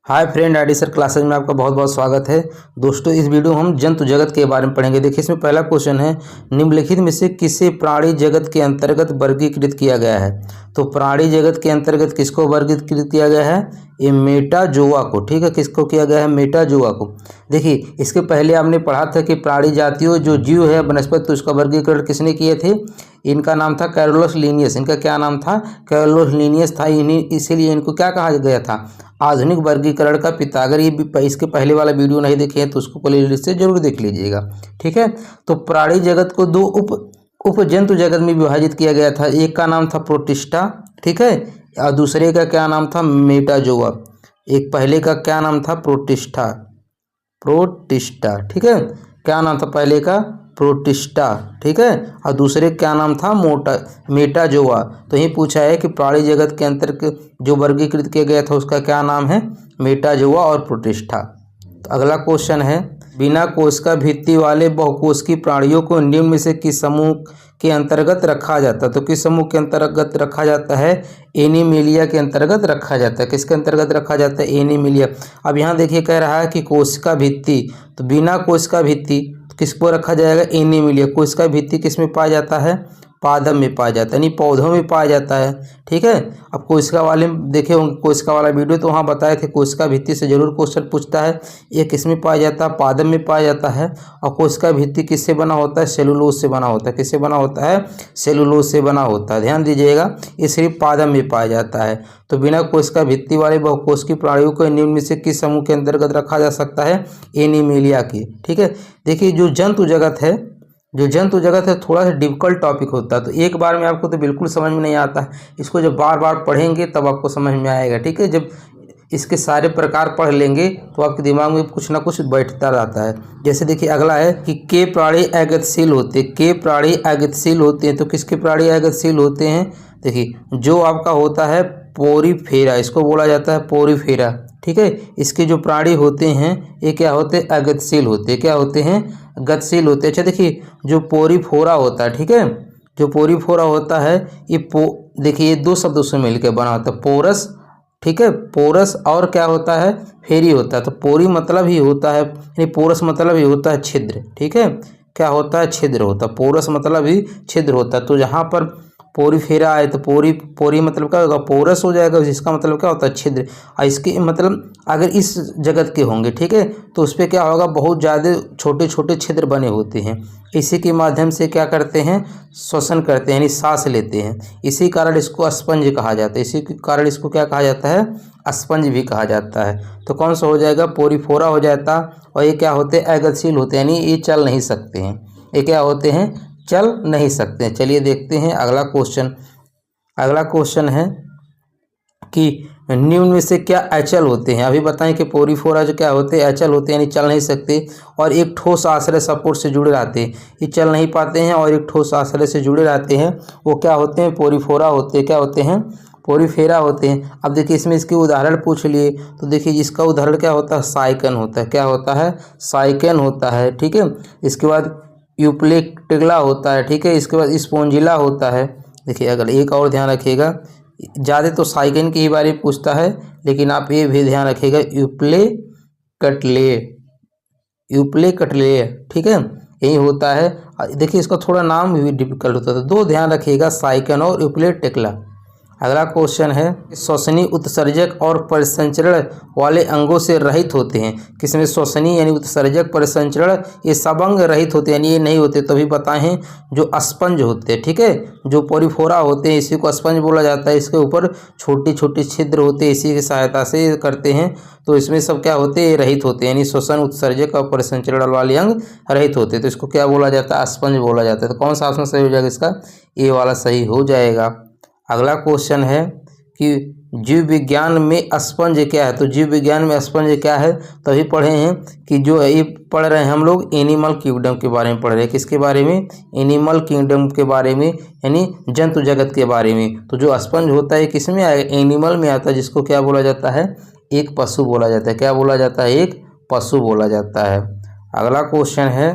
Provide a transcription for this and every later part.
Hi friend, ID sir classes में आपका बहुत बहुत स्वागत है। दोस्तों, इस वीडियो में हम जंतु जगत के बारे में पढ़ेंगे। देखिए, इसमें पहला क्वेश्चन है, निम्नलिखित में से किसे प्राणी जगत के अंतर्गत वर्गीकृत किया गया है। तो प्राणी जगत के अंतर्गत किसको वर्गीकृत किया गया है? ये मेटाजोआ को। ठीक है, किसको किया गया है? मेटाजोआ को। देखिए, इसके पहले आपने पढ़ा था कि प्राणी जातियों जो जीव है वनस्पति, तो उसका वर्गीकरण किसने किए थे? इनका नाम था कैरोलस लीनियस। इनका क्या नाम था? कैरोलस लीनियस था। इन्हीं इसीलिए इनको क्या कहा गया था? आधुनिक वर्गीकरण का पिता। अगर ये इसके पहले वाला वीडियो नहीं देखे हैं तो उसको प्लेलिस्ट से जरूर देख लीजिएगा। ठीक है, तो प्राणी जगत को दो उप जंतु जगत में विभाजित किया गया था। एक का नाम था प्रोटिस्टा, ठीक है, और दूसरे का क्या नाम था? मेटाजोआ। एक पहले का क्या नाम था? प्रोटिस्टा। ठीक है, क्या नाम था पहले का? प्रोटिस्टा। ठीक है, और दूसरे क्या नाम था? मेटाजोआ। तो यही पूछा है कि प्राणी जगत के अंतर्गत जो वर्गीकृत किया गया था उसका क्या नाम है? मेटाजोआ और प्रोटिस्टा। तो अगला क्वेश्चन है, बिना कोशिका भित्ति वाले बहुकोशिकीय प्राणियों को निम्न में से किस समूह के अंतर्गत रखा जाता है? तो किस समूह के अंतर्गत रखा जाता है? एनीमिलिया के अंतर्गत रखा जाता है। किसके अंतर्गत रखा जाता है? एनीमिलिया। अब यहाँ देखिए, कह रहा है कि कोशिका भित्ति, तो बिना कोशिका भित्ति किसको रखा जाएगा? एनीमिलिया। कोशिका भित्ति किस में पाया जाता है? पादप में पाया जाता है, यानी पौधों में पाया जाता है। ठीक है, अब कोशिका वाले देखे होंगे कोशिका वाला वीडियो, तो वहाँ बताए थे कोशिका भित्ति से जरूर क्वेश्चन पूछता है। ये किस में पाया जाता है? पादप में पाया जाता है। और कोशिका भित्ति किससे बना होता है? सेलुलोज से बना होता है। किससे बना होता है? सेलुलोज से बना होता है। ध्यान दीजिएगा, ये सिर्फ पादप में पाया जाता है। तो बिना कोशिका भित्ति वाले बहुकोशिकीय प्राणियों को निम्न में से किस समूह के अंतर्गत रखा जा सकता है? एनीमिलिया की। ठीक है, देखिए, जो जंतु जगत है थोड़ा सा डिफिकल्ट टॉपिक होता है। तो एक बार में आपको तो बिल्कुल समझ में नहीं आता है, इसको जब बार बार पढ़ेंगे तब आपको समझ में आएगा। ठीक है, जब इसके सारे प्रकार पढ़ लेंगे तो आपके दिमाग में कुछ ना कुछ बैठता रहता है। जैसे देखिए, अगला है कि के प्राणी अगतिशील होते हैं। के प्राणी अगतिशील होते हैं, तो किसके प्राणी अगतिशील होते हैं? देखिए, जो आपका होता है पोरीफेरा, इसको बोला जाता है पोरीफेरा। ठीक है, इसके जो प्राणी होते हैं ये क्या होते हैं? अगतिशील होते हैं। क्या होते हैं? गतिशील होते हैं। अच्छा देखिए, जो पोरीफोरा होता है, ठीक है, जो पोरीफोरा होता है ये देखिए, ये दो शब्दों से मिलकर बना होता है, पोरस। ठीक है, पोरस और क्या होता है? फेरी होता है। तो पोरी मतलब ही होता है, यानी पोरस मतलब ही होता है छिद्र। ठीक है, क्या होता है? छिद्र होता है। पोरस मतलब ही छिद्र होता है। तो जहाँ पर पोरीफेरा आए तो पोरी मतलब क्या होगा? पोरस हो जाएगा, जिसका मतलब क्या होता है? छिद्र। और इसके मतलब अगर इस जगत के होंगे, ठीक है, तो उस पर क्या होगा? बहुत ज़्यादा छोटे छोटे छिद्र बने होते हैं। इसी के माध्यम से क्या करते हैं? श्वसन करते हैं, यानी सांस लेते हैं। इसी कारण इसको स्पंज कहा जाता है। इसी के कारण इसको क्या कहा जाता है? स्पंज भी कहा जाता है। तो कौन सा हो जाएगा? पोरीफोरा हो जाता। और ये क्या होते हैं? अगतिशील होते हैं, यानी ये चल नहीं सकते हैं। ये क्या होते हैं? चल नहीं सकते हैं। चलिए देखते हैं अगला क्वेश्चन। अगला क्वेश्चन है कि निम्न में से क्या अचल होते हैं? अभी बताएं कि पोरीफोरा जो क्या होते हैं? अचल होते हैं, यानी चल नहीं सकते और एक ठोस आश्रय सपोर्ट से जुड़े रहते हैं। ये चल नहीं पाते हैं और एक ठोस आश्रय से जुड़े रहते हैं। वो क्या होते हैं? पोरीफोरा होते हैं। क्या होते हैं? पोरीफेरा होते हैं। अब देखिए, इसमें इसके उदाहरण पूछ लिए, तो देखिए इसका उदाहरण क्या होता है? साइकन होता है। क्या होता है? साइकन होता है। ठीक है, इसके बाद यूप्लेटिगला होता है। ठीक है, इसके बाद स्पोंजिला होता है। देखिए, अगर एक और ध्यान रखिएगा, ज़्यादा तो साइकन के ही बारे में पूछता है, लेकिन आप ये भी ध्यान रखिएगा, यूप्लेकटले। ठीक है, यही होता है। देखिए, इसका थोड़ा नाम भी डिफिकल्ट होता है, तो दो ध्यान रखिएगा, साइकन और यूप्लेटिगला। अगला क्वेश्चन है, श्वसनी उत्सर्जक और परिसंचरण वाले अंगों से रहित होते हैं। किसमें? श्वसनी यानी उत्सर्जक, परिसंचरण, ये सब अंग रहित होते हैं, यानी ये नहीं होते। तभी बताएं, जो स्पंज होते हैं, ठीक है, जो पोरीफोरा होते हैं, इसी को स्पंज बोला जाता है। इसके ऊपर छोटी छोटी छिद्र होते हैं, इसी की सहायता से करते हैं। तो इसमें सब क्या होते हैं? रहित होते हैं, यानी श्वसन, उत्सर्जक और परिसंचरण वाले अंग रहित होते हैं। तो इसको क्या बोला जाता है? स्पंज बोला जाता है। तो कौन सा ऑप्शन सही हो जाएगा? इसका ए वाला सही हो जाएगा। अगला क्वेश्चन है कि जीव विज्ञान में स्पंज क्या है? तो जीव विज्ञान में स्पंज क्या है? तभी पढ़े हैं कि जो ये पढ़ रहे हैं हम लोग एनिमल किंगडम के बारे में पढ़ रहे हैं। किसके बारे में? एनिमल किंगडम के बारे में, यानी जंतु जगत के बारे में। तो जो स्पंज होता है किस में आएगा? एनिमल में आता है, जिसको क्या बोला जाता है? एक पशु बोला जाता है। क्या बोला जाता है? एक पशु बोला जाता है। अगला क्वेश्चन है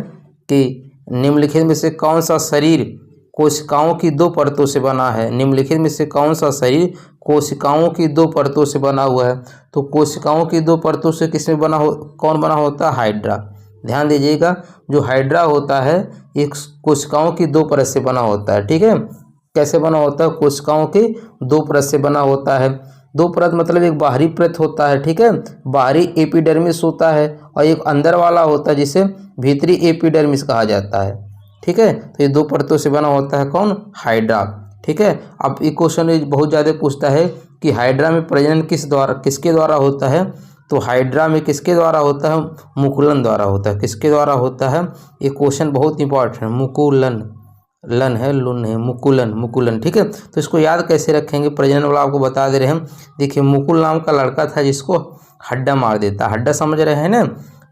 कि निम्नलिखित में से कौन सा शरीर कोशिकाओं की दो परतों से बना है। निम्नलिखित में से कौन सा शरीर कोशिकाओं की दो परतों से बना हुआ है? तो कोशिकाओं की दो परतों से किसमें बना हो, कौन बना होता है? हाइड्रा। ध्यान दीजिएगा, जो हाइड्रा होता है एक कोशिकाओं की दो परत से बना होता है। ठीक है, कैसे बना होता है? कोशिकाओं की दो परत से बना होता है। दो परत मतलब एक बाहरी परत होता है, ठीक है, बाहरी एपिडर्मिस होता है, और एक अंदर वाला होता है जिसे भीतरी एपिडर्मिस कहा जाता है। ठीक है, तो ये दो परतों से बना होता है कौन? हाइड्रा। ठीक है, अब ये क्वेश्चन बहुत ज़्यादा पूछता है कि हाइड्रा में प्रजनन किसके द्वारा होता है? तो हाइड्रा में किसके द्वारा होता है? मुकुलन द्वारा होता है। किसके द्वारा होता है? ये क्वेश्चन बहुत इंपॉर्टेंट है। मुकुलन, लन है, लुन है, मुकुलन, मुकुलन। ठीक है, तो इसको याद कैसे रखेंगे? प्रजनन वाला आपको बता दे रहे हैं। देखिए, मुकुल नाम का लड़का था जिसको हड्डा मार देता। हड्डा समझ रहे हैं ना?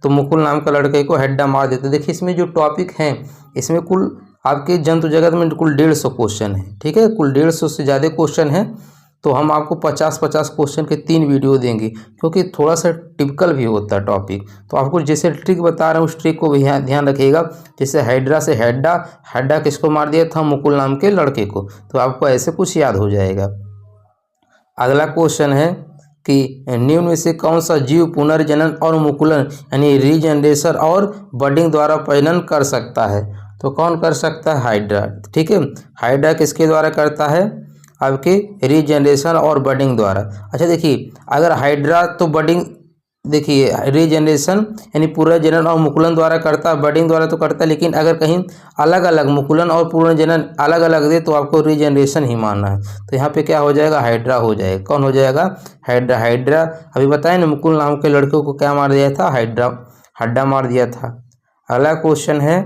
तो मुकुल नाम का लड़के को हड्डा मार देता। देखिए, इसमें जो टॉपिक हैं, इसमें कुल आपके जंतु जगत में कुल 150 क्वेश्चन है। ठीक है, कुल 150 से ज़्यादा क्वेश्चन है। तो हम आपको 50-50 क्वेश्चन के 3 वीडियो देंगे, क्योंकि थोड़ा सा टिपिकल भी होता है टॉपिक। तो आपको जैसे ट्रिक बता रहे हैं उस ट्रिक को भी ध्यान रखिएगा। जैसे हाइड्रा से हैड्डा, हैड्डा किसको मार दिया था? मुकुल नाम के लड़के को। तो आपको ऐसे कुछ याद हो जाएगा। अगला क्वेश्चन है कि निम्न में से कौन सा जीव पुनर्जनन और मुकुलन यानी रीजनरेशन और बडिंग द्वारा प्रजनन कर सकता है? तो कौन कर सकता है? हाइड्रा। ठीक है, हाइड्रा किसके द्वारा करता है? आपके रीजनरेशन और बडिंग द्वारा। अच्छा देखिए, अगर हाइड्रा तो बडिंग, देखिए रीजनरेशन यानी पुनर्जनन और मुकुलन द्वारा करता है, बडिंग द्वारा तो करता है, लेकिन अगर कहीं अलग अलग मुकुलन और पुनर्जनन अलग अलग दे तो आपको रीजनरेशन ही मानना है। तो यहाँ पे क्या हो जाएगा? हाइड्रा हो जाएगा। कौन हो जाएगा? हाइड्रा। हाइड्रा अभी बताएं ना, मुकुल नाम के लड़कों को क्या मार दिया था? हाइड्रा, हड्डा मार दिया था। अगला क्वेश्चन है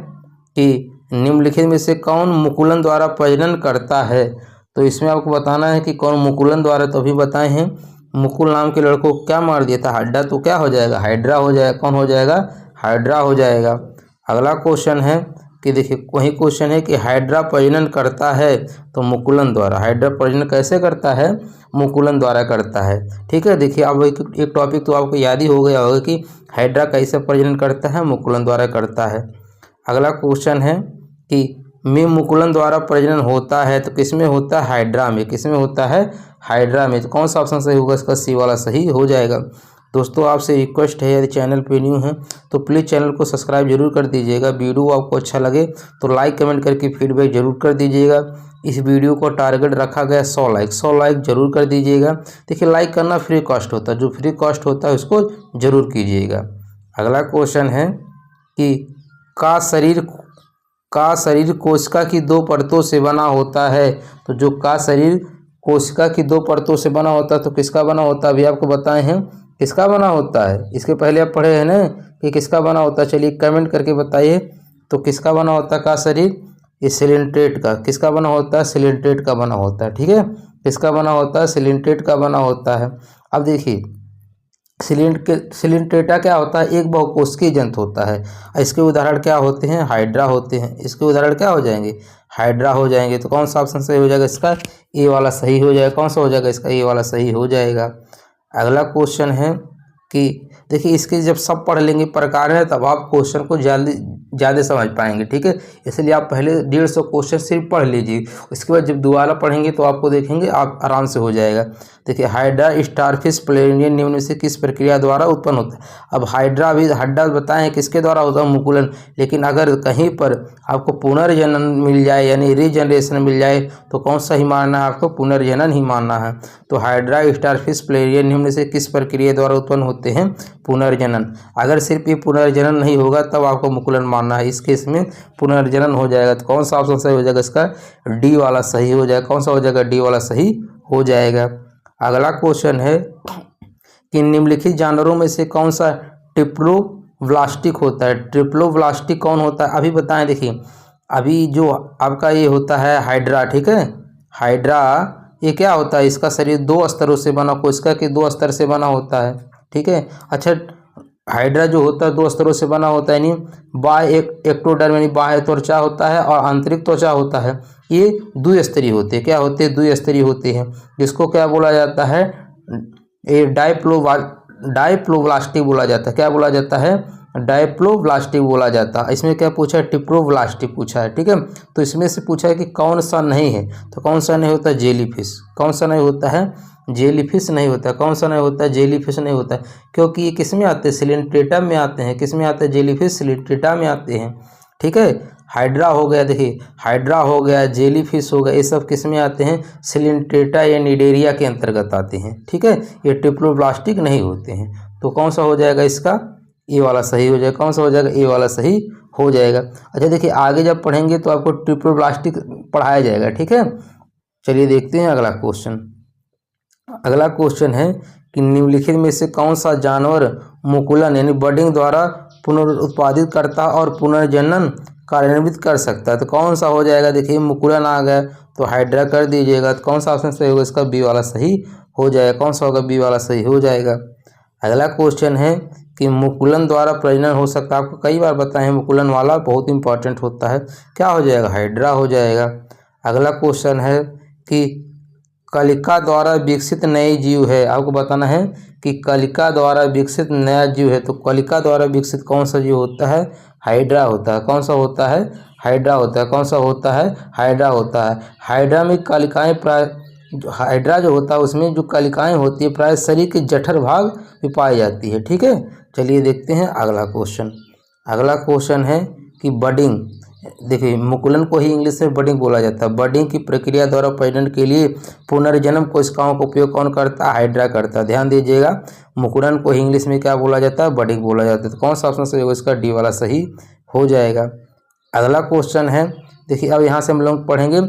कि निम्नलिखित में से कौन मुकुलन द्वारा प्रजनन करता है? तो इसमें आपको बताना है कि कौन मुकुलन द्वारा। तो अभी बताए हैं, मुकुल नाम के लड़कों को क्या मार दिया था? हड्डा। तो क्या हो जाएगा? हाइड्रा हो जाएगा। कौन हो जाएगा? हाइड्रा हो जाएगा। अगला क्वेश्चन है कि देखिए, वही क्वेश्चन है कि हाइड्रा प्रजनन करता है तो मुकुलन द्वारा। हाइड्रा प्रजनन कैसे करता है? मुकुलन द्वारा करता है। ठीक है, देखिए अब एक टॉपिक तो आपको याद ही हो गया होगा कि हाइड्रा कैसे प्रजनन करता है? मुकुलन द्वारा करता है। अगला क्वेश्चन है कि में मुकुलन द्वारा प्रजनन होता है तो किसमें होता है? हाइड्रा में। किसमें होता है? हाइड्रा में। तो कौन सा ऑप्शन सही होगा? इसका सी वाला सही हो जाएगा। दोस्तों, आपसे रिक्वेस्ट है, यदि चैनल पे न्यू हैं तो प्लीज़ चैनल को सब्सक्राइब जरूर कर दीजिएगा। वीडियो आपको अच्छा लगे तो लाइक कमेंट करके फीडबैक जरूर कर दीजिएगा। इस वीडियो को टारगेट रखा गया 100 लाइक। 100 लाइक जरूर कर दीजिएगा। देखिए, लाइक करना फ्री कॉस्ट होता है, जो फ्री कॉस्ट होता है उसको जरूर कीजिएगा। अगला क्वेश्चन है कि का शरीर कोशिका की दो परतों से बना होता है? तो जो का शरीर कोशिका की दो परतों से बना होता है तो किसका बना होता है? अभी आपको बताए हैं किसका बना होता है। इसके पहले आप पढ़े हैं ना कि किसका बना होता है। चलिए कमेंट करके बताइए, तो किसका बना होता है का शरीर? ये सिलिंट्रेट का। किसका बना होता है? सिलिंट्रेट का बना होता है। ठीक है, किसका बना होता है? सिलिंट्रेट का बना होता है। अब देखिए, सिलिंट्रेटा क्या होता है? एक बहुकोशिकीय जंतु होता है। इसके उदाहरण क्या होते हैं? हाइड्रा होते हैं। इसके उदाहरण क्या हो जाएंगे? हाइड्रा हो जाएंगे। तो कौन सा ऑप्शन सही हो जाएगा? इसका ए वाला सही हो जाएगा। कौन सा हो जाएगा? इसका ए वाला सही हो जाएगा। अगला क्वेश्चन है कि देखिए, इसके जब सब पढ़ लेंगे प्रकार है तब आप क्वेश्चन को ज़्यादा समझ पाएंगे। ठीक है, इसलिए आप पहले 150 क्वेश्चन सिर्फ पढ़ लीजिए। उसके बाद जब दोबारा पढ़ेंगे तो आपको देखेंगे आप आराम से हो जाएगा। देखिए, हाइड्रा स्टारफिश प्लेनियन निम्न में से किस प्रक्रिया द्वारा उत्पन्न होता है? अब हाइड्रा भी हड्डा बताएं किसके द्वारा होता है? मुकुलन। लेकिन अगर कहीं पर आपको पुनर्जनन मिल जाए यानी रीजनरेशन मिल जाए तो कौन सा ही मानना है? आपको पुनर्जनन ही मानना है। तो हाइड्रा स्टारफिश प्लेनियन निम्न में से किस प्रक्रिया द्वारा उत्पन्न होते हैं? पुनर्जनन। अगर सिर्फ ये पुनर्जनन नहीं होगा तब आपको मुकुलन मानना है। इस केस में पुनर्जनन हो जाएगा। तो कौन सा ऑप्शन सही हो जाएगा? इसका डी वाला सही हो जाएगा। कौन सा हो जाएगा? डी वाला सही हो जाएगा। अगला क्वेश्चन है कि निम्नलिखित जानवरों में से कौन सा ट्रिप्लोब्लास्टिक होता है? ट्रिप्लोब्लास्टिक कौन होता है? अभी बताएं। देखिए, अभी जो आपका ये होता है हाइड्रा, ठीक है, हाइड्रा ये क्या होता है? इसका शरीर 2 स्तरों से बना, कोशिका के 2 स्तर से बना होता है। ठीक है, अच्छा, हाइड्रा जो होता है 2 स्तरों से बना होता है, यानी बाह्य एक्टोडर्म यानी बाह्य त्वचा होता है और आंतरिक त्वचा होता है। ये द्विस्तरीय होते हैं। क्या होते हैं? द्विस्तरीय होते हैं। जिसको क्या बोला जाता है? ये डाइप्लोब्लास्टिक बोला जाता है। क्या बोला जाता है? डायप्लोब्लास्टी बोला जाता है। इसमें क्या पूछा है, टिप्रोब्लास्टी पूछा है, ठीक है। तो इसमें से पूछा है कि कौन सा नहीं है, तो कौन सा नहीं होता है, जेलीफिश। कौन सा नहीं होता है, जेलीफिश नहीं होता है। कौन सा नहीं होता है, जेलीफिश नहीं होता है, क्योंकि ये किस में आते हैं, सिलिंट्रेटा में आते हैं। किस में आते हैं, जेलीफिश सिलिंट्रेटा में आते हैं, ठीक है। हाइड्रा हो गया, देखिए हाइड्रा हो गया, जेलीफिश हो गया, ये सब किस में आते हैं, सिलिंट्रेटा या निडेरिया के अंतर्गत आते हैं, ठीक है। ये टिप्लोब्लास्टिक नहीं होते हैं। तो कौन सा हो जाएगा इसका, ए वाला सही हो जाएगा। कौन सा हो जाएगा, ए वाला सही हो जाएगा। अच्छा देखिए आगे जब पढ़ेंगे तो आपको टिप्लोब्लास्टिक पढ़ाया जाएगा, ठीक है। चलिए देखते हैं अगला क्वेश्चन। अगला क्वेश्चन है कि निम्नलिखित में से कौन सा जानवर मुकुलन यानी बडिंग द्वारा पुनरुत्पादित करता और पुनर्जनन कार्यान्वित कर सकता है। तो कौन सा हो जाएगा, देखिए मुकुलन आ गया तो हाइड्रा कर दीजिएगा। तो कौन सा ऑप्शन सही होगा, इसका बी वाला सही हो जाएगा। कौन सा होगा, बी वाला सही हो जाएगा। अगला क्वेश्चन है कि मुकुलन द्वारा प्रजनन हो सकता है। आपको कई बार बताएं मुकुलन वाला बहुत इंपॉर्टेंट होता है। क्या हो जाएगा, हाइड्रा हो जाएगा। अगला क्वेश्चन है कि कलिका द्वारा विकसित नई जीव है। आपको बताना है कि कलिका द्वारा विकसित नया जीव है। तो कलिका द्वारा विकसित कौन सा जीव होता है, हाइड्रा होता है। कौन सा होता है, हाइड्रा होता है। कौन सा होता है, हाइड्रा होता है। हाइड्रा में कलिकाएं प्राय, हाइड्रा जो होता है उसमें जो कलिकाएं होती है प्राय शरीर के जठर भाग में पाई जाती है, ठीक है। चलिए देखते हैं अगला क्वेश्चन। अगला क्वेश्चन है कि बडिंग, देखिए मुकुलन को ही इंग्लिश में बडिंग बोला जाता है। बडिंग की प्रक्रिया द्वारा प्रजनन के लिए पुनर्जन्म कोशिकाओं का उपयोग कौन करता है, हाइड्रा करता है। ध्यान दीजिएगा मुकुलन को ही इंग्लिश में क्या बोला जाता है, बडिंग बोला जाता है। तो कौन सा ऑप्शन सही होगा, इसका डी वाला सही हो जाएगा। अगला क्वेश्चन है, देखिए अब यहाँ से हम लोग पढ़ेंगे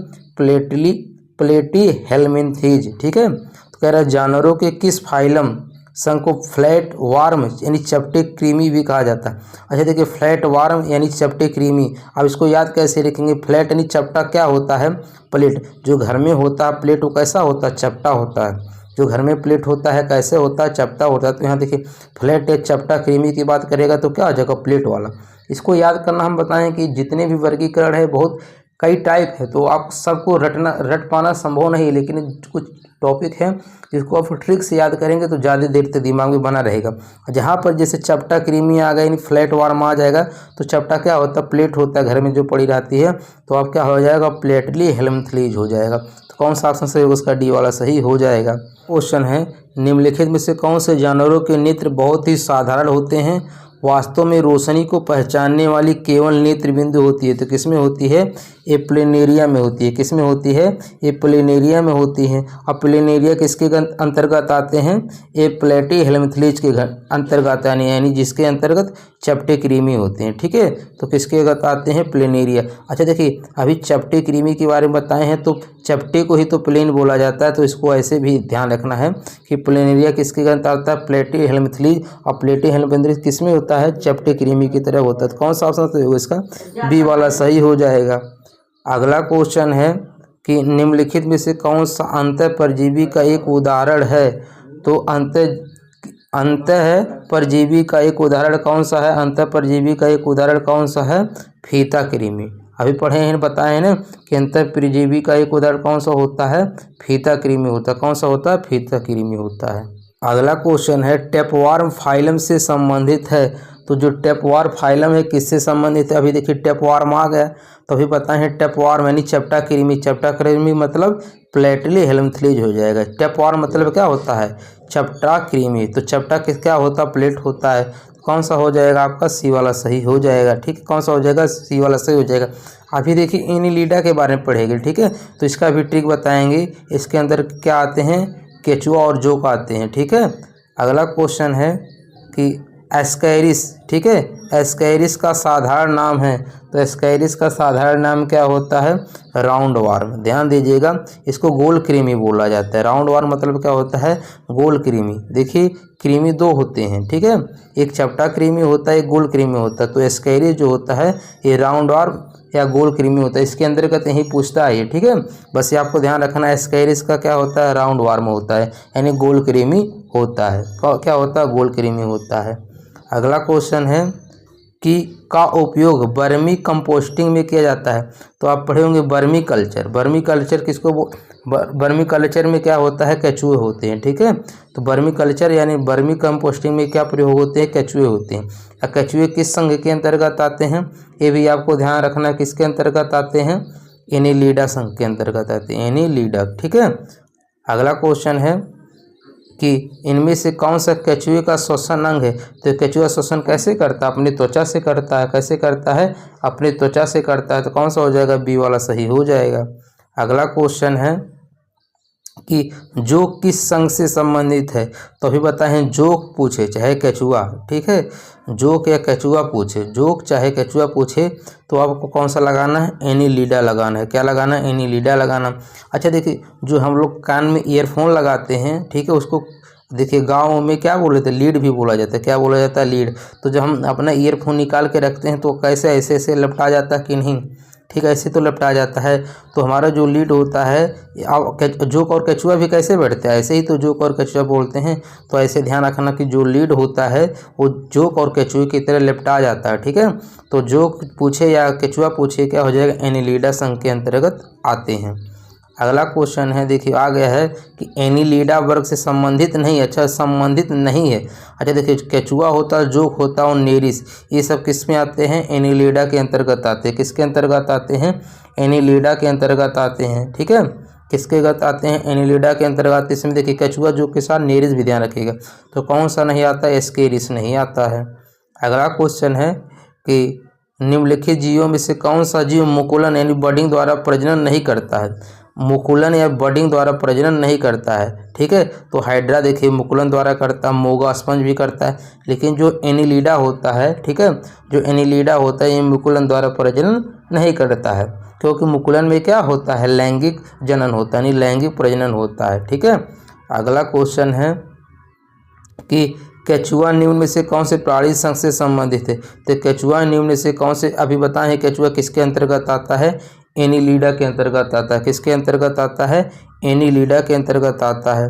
प्लेटीहेल्मिन्थीज, ठीक है। तो कह रहा है जानवरों के किस फाइलम संघ को फ्लैट वार्म यानी चपटे कृमि भी कहा जाता है। अच्छा देखिए फ्लैट वार्म यानी चपटे कृमि, अब इसको याद कैसे रखेंगे, फ्लैट यानी चपटा क्या होता है, प्लेट। जो घर में होता है प्लेट वो कैसा होता है, चपटा होता है। जो घर में प्लेट होता है कैसे होता है, चपटा होता है। तो यहाँ देखिए फ्लैट या चपटा कृमि की बात करेगा तो क्या हो जाएगा, प्लेट वाला। इसको याद करना, हम बताएं कि जितने भी वर्गीकरण है बहुत कई टाइप है, तो आप सबको रट पाना संभव नहीं, लेकिन कुछ टॉपिक है जिसको आप ट्रिक से याद करेंगे तो ज़्यादा देर तक दिमाग में बना रहेगा। जहाँ पर जैसे चपटा कृमि आ गया यानी फ्लैट वार्म आ जाएगा, तो चपटा क्या होता है, प्लेट होता है घर में जो पड़ी रहती है। तो आप क्या हो जाएगा, प्लेटीहेल्मिन्थीज हो जाएगा। तो कौन सा ऑप्शन सही होगा, उसका डी वाला सही हो जाएगा। क्वेश्चन है निम्नलिखित में से कौन से जानवरों के नेत्र बहुत ही साधारण होते हैं, वास्तव में रोशनी को पहचानने वाली केवल नेत्र बिंदु होती है। तो किसमें होती है, एप्लेनेरिया में होती है। किसमें होती है, एप्लेनेरिया में होती है। अब प्लेनेरिया किसके अंतर्गत आते हैं, प्लेटीहेल्मिन्थीज के अंतर्गत यानी जिसके अंतर्गत चपटे कृमि होते हैं, ठीक है। तो किसके अंतर्गत आते हैं, प्लेनेरिया। अच्छा देखिए अभी चपटे कृमि के बारे में बताए हैं, तो चपटे को ही तो प्लेन बोला जाता है, तो इसको ऐसे भी ध्यान रखना है कि प्लेनेरिया किसके अंतर्गत आता है, प्लेटीहेल्मिन्थीज। और प्लेटीहेल्मिन्थीज किसमें होता है, चपटे कृमि की तरह होता है। तो कौन सा ऑप्शन सही होगा, इसका बी वाला सही हो जाएगा। अगला क्वेश्चन है कि निम्नलिखित में से कौन सा अंतः परजीवी का एक उदाहरण है। तो अंतः परजीवी का एक उदाहरण कौन सा है, अंतः परजीवी का एक उदाहरण कौन सा है, फीता कृमि। अभी पढ़े हैं, बताए हैं ना कि अंतः परजीवी का एक उदाहरण कौन सा होता है, फीता कृमि होता है। कौन सा होता है, फीता कृमि होता है। अगला क्वेश्चन है टेपवार्म फाइलम से संबंधित है। तो जो टेपवार्म फाइलम है किससे संबंधित है, अभी देखिए टेपवार्म आ गया तो अभी बताए हैं टेपवार्म यानी चपटा कृमि। चपटा कृमि मतलब प्लेटीहेल्मिन्थीज हो जाएगा। टेपवार्म मतलब क्या होता है, चपटा कृमि। तो चपटा क्या होता है, प्लेट होता है। कौन सा हो जाएगा आपका, सी वाला सही हो जाएगा, ठीक है। कौन सा हो जाएगा, सी वाला सही हो जाएगा। अभी देखिए एनिलिडा के बारे में पढ़ेंगे, ठीक है। तो इसका भी ट्रिक बताएंगे, इसके अंदर क्या आते हैं, केचुआ और जोक आते हैं, ठीक है। अगला क्वेश्चन है कि एस्कैरिस, ठीक है, एस्कैरिस का साधारण नाम है। तो एस्कैरिस का साधारण नाम क्या होता है, राउंड वार्म। ध्यान दीजिएगा इसको गोल कृमि बोला जाता है। राउंड वार्म मतलब क्या होता है, गोल कृमि। देखिए कृमि दो होते हैं, ठीक है, एक चपटा कृमि होता है, एक गोल कृमि होता है। तो एस्कैरिस जो होता है ये राउंड वार्म या गोल कृमि होता है, इसके अंतर्गत यही पूछता है, ठीक है। बस ये आपको ध्यान रखना है, एस्कैरिस का क्या होता है, राउंड वार्म होता है यानी गोल कृमि होता है। क्या होता है, गोल कृमि होता है। अगला क्वेश्चन है कि का उपयोग वर्मी कंपोस्टिंग में किया जाता है। तो आप पढ़े होंगे वर्मी कल्चर। वर्मी कल्चर किसको वर्मी कल्चर में क्या होता है, केचुए होते हैं, ठीक है। तो वर्मी कल्चर यानी वर्मी कंपोस्टिंग में क्या प्रयोग होते हैं, केचुए होते हैं। और केचुए किस संघ के अंतर्गत आते हैं, ये भी आपको ध्यान रखना, किसके अंतर्गत आते हैं, एनीलिडा संघ के अंतर्गत आते हैं, एनीलिडा, ठीक है। अगला क्वेश्चन है कि इनमें से कौन सा केचुए का श्वसन अंग है। तो केचुआ श्वसन कैसे करता है, अपनी त्वचा से करता है। कैसे करता है, अपनी त्वचा से करता है। तो कौन सा हो जाएगा, बी वाला सही हो जाएगा। अगला क्वेश्चन है कि जोक किस संघ से संबंधित है। तो अभी बताएं, जोक पूछे चाहे केचुआ, ठीक है, जोक या केचुआ पूछे, जोक चाहे केचुआ पूछे तो आपको कौन सा लगाना है, एनीलिडा लगाना है। क्या लगाना है, एनीलिडा लगाना। अच्छा देखिए, जो हम लोग कान में ईयरफोन लगाते हैं, ठीक है, उसको देखिए गाँव में क्या बोले थे, लीड भी बोला जाता है। क्या बोला जाता है, लीड। तो जब हम अपना ईयरफोन निकाल के रखते हैं तो कैसे ऐसे ऐसे लपटा जाता है कि नहीं, ठीक है, ऐसे तो लपटा जाता है। तो हमारा जो लीड होता है, जोक और केचुआ भी कैसे बैठते हैं, ऐसे ही तो जोक और केचुआ बोलते हैं। तो ऐसे ध्यान रखना कि जो लीड होता है वो जोक और केचुए की तरह लपटा जाता है, ठीक है। तो जोक पूछे या केचुआ पूछे, क्या हो जाएगा, एनीलिडा संघ के अंतर्गत आते हैं। अगला क्वेश्चन है, देखिए आ गया है कि एनीलिडा वर्ग से संबंधित नहीं। अच्छा, संबंधित नहीं है। अच्छा देखिए, केचुआ होता है, जोक होता है और नेरिस, ये सब किस में आते हैं, एनीलिडा के अंतर्गत आते हैं। किसके अंतर्गत आते हैं, एनीलिडा के अंतर्गत आते हैं, ठीक है। किसके अंतर्गत आते हैं, एनीलिडा के अंतर्गत। इसमें देखिए केचुआ जोक के साथ नेरिस भी ध्यान रखिएगा। तो कौन सा नहीं आता, एस्केरिस नहीं आता है। अगला क्वेश्चन है कि निम्नलिखित जीवों में से कौन सा जीव मुकुलन यानी बडिंग द्वारा प्रजनन नहीं करता है। मुकुलन या बडिंग द्वारा प्रजनन नहीं करता है, ठीक है। तो हाइड्रा देखिए मुकुलन द्वारा करता है, मोगा स्पंज भी करता है, लेकिन जो एनीलिडा होता है, ठीक है, जो एनीलिडा होता है ये मुकुलन द्वारा प्रजनन नहीं करता है, क्योंकि मुकुलन में क्या होता है, लैंगिक जनन होता है, यानी लैंगिक प्रजनन होता है, ठीक है। अगला क्वेश्चन है कि केचुआ निम्न में से कौन से प्राणी संघ से संबंधित है। तो केचुआ निम्न में से कौन से, अभी बताएं केचुआ किसके अंतर्गत आता है, एनीलिडा के अंतर्गत आता है। किसके अंतर्गत आता है, एनीलिडा के अंतर्गत आता है।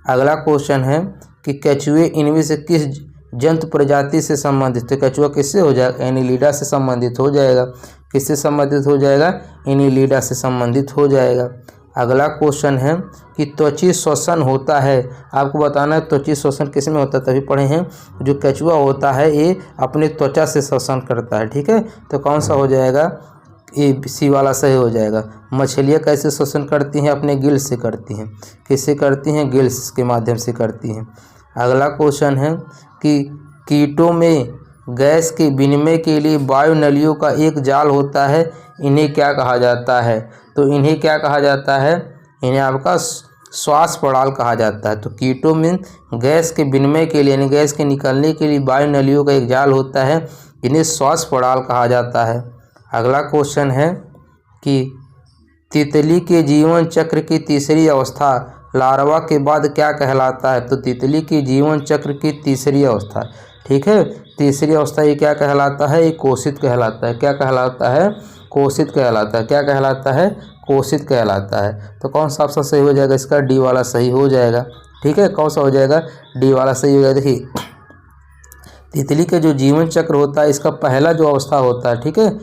अगला क्वेश्चन है कि केचुए इनमें से किस जंतु प्रजाति से संबंधित। तो केचुआ किससे हो जाएगा, एनीलिडा से संबंधित हो जाएगा। किससे संबंधित हो जाएगा, एनीलिडा से संबंधित हो जाएगा। अगला क्वेश्चन है कि त्वची श्वसन होता है। आपको बताना है त्वची श्वसन किस में होता है, तभी पढ़े हैं। जो केचुआ होता है ये अपने त्वचा से श्वसन करता है, ठीक है। तो कौन सा हो जाएगा, ये सी वाला सही हो जाएगा। मछलियाँ कैसे श्वसन करती हैं, अपने गिल्स से करती हैं। किससे करती हैं, गिल्स के माध्यम से करती हैं। अगला क्वेश्चन है कि कीटों में गैस के विनिमय के लिए वायु नलियों का एक जाल होता है, इन्हें क्या कहा जाता है। तो इन्हें क्या कहा जाता है, इन्हें आपका श्वास प्रणाल कहा जाता है। तो कीटों में गैस के विनिमय के लिए यानी गैस के निकलने के लिए वायु नलियों का एक जाल होता है, इन्हें श्वास प्रणाल कहा जाता है। अगला क्वेश्चन है कि तितली के जीवन चक्र की तीसरी अवस्था लार्वा के बाद क्या कहलाता है। तो तितली के जीवन चक्र की तीसरी अवस्था, ठीक है, तीसरी अवस्था ये क्या कहलाता है, ये कोशित कहलाता है। क्या कहलाता है, कोशित कहलाता है। क्या कहलाता है, कोशित कहलाता है। तो कौन सा ऑप्शन सही हो जाएगा इसका, डी वाला सही हो जाएगा, ठीक है। कौन सा हो जाएगा, डी वाला सही हो जाएगा। देखिए तितली के जो जीवन चक्र होता है, इसका पहला जो अवस्था होता है, ठीक है,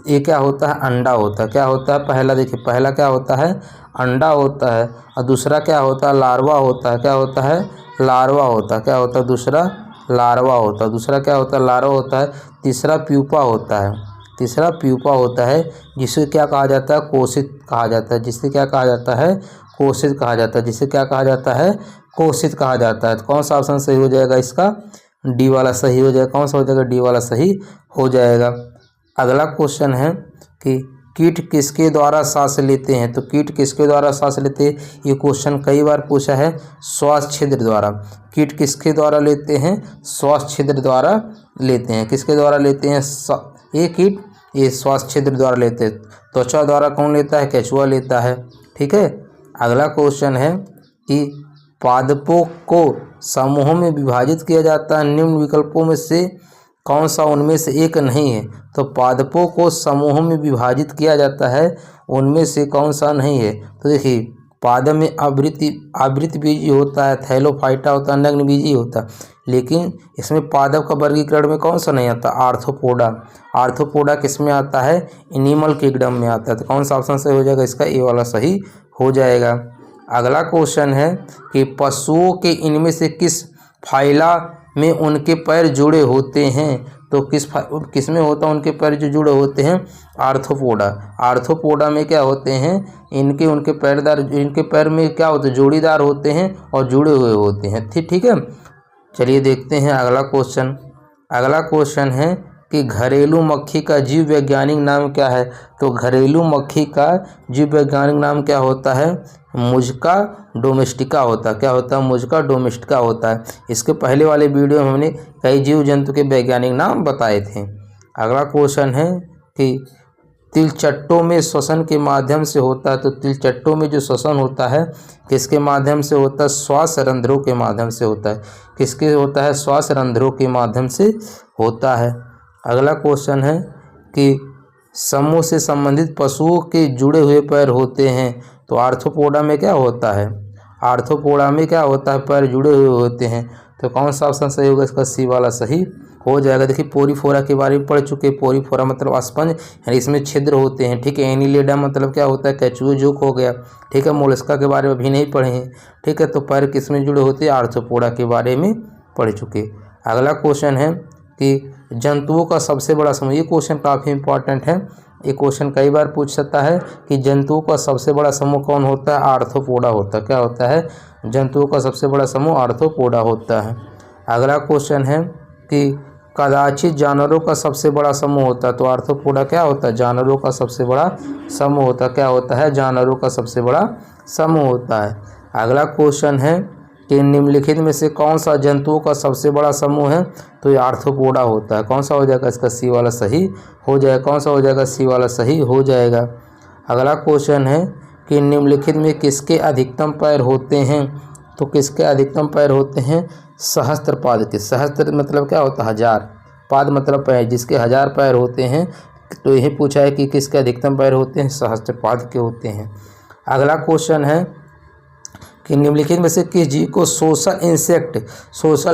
ये क्या होता है, अंडा होता है। क्या होता है, पहला देखिए, पहला क्या होता है, अंडा होता है। और दूसरा क्या होता है, लार्वा होता है। क्या होता है, लार्वा होता है। क्या होता है, दूसरा लार्वा होता है। दूसरा क्या होता है, लार्वा होता है। तीसरा प्यूपा होता है। तीसरा प्यूपा होता है, जिसे क्या कहा जाता है, कोशित कहा जाता है। जिससे क्या कहा जाता है, कोशित कहा जाता है। जिसे क्या कहा जाता है, कोशित कहा जाता है। तो कौन सा ऑप्शन सही हो जाएगा इसका, डी वाला सही हो जाएगा। कौन सा हो जाएगा, डी वाला सही हो जाएगा। अगला क्वेश्चन है कि कीट किसके द्वारा सांस लेते हैं। तो कीट किसके द्वारा सांस लेते हैं, ये क्वेश्चन कई बार पूछा है, श्वास छिद्र द्वारा। कीट किसके द्वारा लेते हैं, श्वास छिद्र द्वारा लेते हैं। किसके द्वारा लेते हैं, ये कीट ये श्वास छिद्र द्वारा लेते हैं। त्वचा द्वारा कौन लेता है, केचुआ लेता है, ठीक है। अगला क्वेश्चन है कि पादपों को समूहों में विभाजित किया जाता है, निम्न विकल्पों में से कौन सा उनमें से एक नहीं है। तो पादपों को समूहों में विभाजित किया जाता है, उनमें से कौन सा नहीं है। तो देखिए पादप में आवृतबीजी होता है, थैलोफाइटा होता है, नग्नबीजी होता है, लेकिन इसमें पादप का वर्गीकरण में कौन सा नहीं आता? आर्थ्रोपोडा। आर्थ्रोपोडा किस में आता है? एनिमल किंगडम में आता है। तो कौन सा ऑप्शन सही हो जाएगा? इसका ए वाला सही हो जाएगा। अगला क्वेश्चन है कि पशुओं के इनमें से किस फाइला में उनके पैर जुड़े होते हैं? तो किस में होता है उनके पैर जो जुड़े होते हैं? आर्थ्रोपोडा। आर्थ्रोपोडा में क्या होते हैं? उनके पैर में क्या होते हैं? जोड़ीदार होते हैं और जुड़े हुए होते हैं। ठीक है, चलिए देखते हैं अगला क्वेश्चन। अगला क्वेश्चन है कि घरेलू मक्खी का जीव वैज्ञानिक नाम क्या है? तो घरेलू मक्खी का जीव वैज्ञानिक नाम क्या होता है? मुस्का डोमेस्टिका होता है। क्या होता है? मुस्का डोमेस्टिका होता है। इसके पहले वाले वीडियो में हमने कई जीव जंतु के वैज्ञानिक नाम बताए थे। अगला क्वेश्चन है कि तिलचट्टों में श्वसन के माध्यम से होता है। तो तिलचट्टों में जो श्वसन होता है किसके माध्यम से होता है? श्वास रंध्रों के माध्यम से होता है। किसके होता है? श्वास रंध्रों के माध्यम से होता है। अगला क्वेश्चन है कि समूह से संबंधित पशुओं के जुड़े हुए पैर होते हैं। तो आर्थ्रोपोडा में क्या होता है? आर्थ्रोपोडा में क्या होता है? पैर जुड़े हुए होते हैं। तो कौन सा ऑप्शन सही होगा? इसका सी वाला सही हो जाएगा। देखिए पोरीफोरा के बारे में पढ़ चुके। पोरीफोरा मतलब स्पंज, यानी इसमें छिद्र होते हैं। ठीक है, एनीलिडा मतलब क्या होता है? केचुए जोक हो गया। ठीक है, मोलस्का के बारे में अभी नहीं पढ़े हैं। ठीक है, तो पैर किस में जुड़े होते हैं? आर्थ्रोपोडा के बारे में पढ़ चुके। अगला क्वेश्चन है कि जंतुओं का सबसे बड़ा समूह। ये क्वेश्चन काफ़ी इंपॉर्टेंट है। ये क्वेश्चन कई बार पूछ सकता है कि जंतुओं का सबसे बड़ा समूह कौन होता है? आर्थ्रोपोडा होता है। क्या होता है? जंतुओं का सबसे बड़ा समूह आर्थ्रोपोडा होता है। अगला क्वेश्चन है कि कदाचित जानवरों का सबसे बड़ा समूह होता है। तो आर्थ्रोपोडा क्या होता है? जानवरों का सबसे बड़ा समूह होता है। क्या होता है? जानवरों का सबसे बड़ा समूह होता है। अगला क्वेश्चन है कि निम्नलिखित में से कौन सा जंतुओं का सबसे बड़ा समूह है? तो ये आर्थ्रोपोडा होता है। कौन सा हो जाएगा? इसका सी वाला सही हो जाएगा। कौन सा हो जाएगा? सी वाला सही हो जाएगा। अगला क्वेश्चन है कि निम्नलिखित में किसके अधिकतम पैर होते हैं? तो किसके अधिकतम पैर होते हैं? सहस्त्रपाद के। सहस्त्र मतलब क्या होता है? हजार। पाद मतलब पैर, जिसके 1000 पैर होते हैं। तो यही पूछा है कि किसके अधिकतम पैर होते हैं? सहस्त्रपाद के होते हैं। अगला क्वेश्चन है कि निम्नलिखित में से किस जीव को सोशल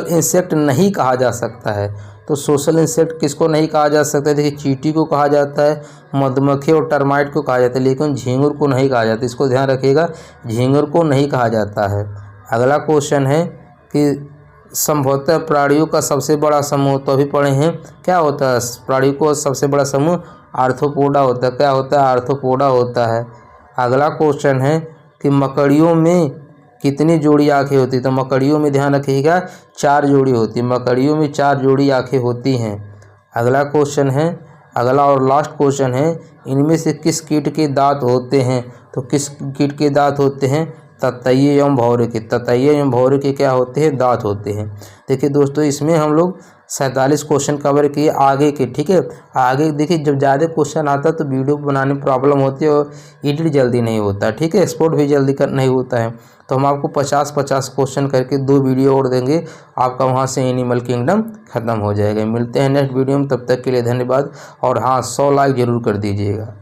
इंसेक्ट नहीं कहा जा सकता है? तो सोशल इंसेक्ट किसको नहीं कहा जा सकता है? देखिए चींटी को कहा जाता है, मधुमक्खी और टर्माइट को कहा जाता है, लेकिन झींगुर को नहीं कहा जाता। इसको ध्यान रखिएगा, झींगुर को नहीं कहा जाता है। अगला क्वेश्चन है कि संभवतः प्राणियों का सबसे बड़ा समूह, तो अभी पढ़े हैं, क्या होता है? प्राणियों को सबसे बड़ा समूह आर्थ्रोपोडा होता है। क्या होता है? आर्थ्रोपोडा होता है। अगला क्वेश्चन है कि मकड़ियों में कितनी जोड़ी आंखें होती है? तो मकड़ियों में ध्यान रखिएगा 4 जोड़ी होती है। मकड़ियों में 4 जोड़ी आंखें होती हैं। अगला क्वेश्चन है, अगला और लास्ट क्वेश्चन है, इनमें से किस कीट के दांत होते हैं? तो किस कीट के दांत होते हैं? ततैये एवं भौरे के। ततैये एवं भौरे के क्या होते हैं? दांत होते हैं। देखिए दोस्तों, इसमें हम लोग 47 क्वेश्चन कवर किए आगे के। ठीक है, आगे देखिए जब ज़्यादा क्वेश्चन आता है तो वीडियो बनाने में प्रॉब्लम होती है और एडिट जल्दी नहीं होता। ठीक है, एक्सपोर्ट भी जल्दी नहीं होता है। तो हम आपको 50-50 क्वेश्चन करके 2 वीडियो और देंगे। आपका वहाँ से एनिमल किंगडम ख़त्म हो जाएगा। मिलते हैं नेक्स्ट वीडियो में, तब तक के लिए धन्यवाद। और हाँ, 100 लाइक ज़रूर कर दीजिएगा।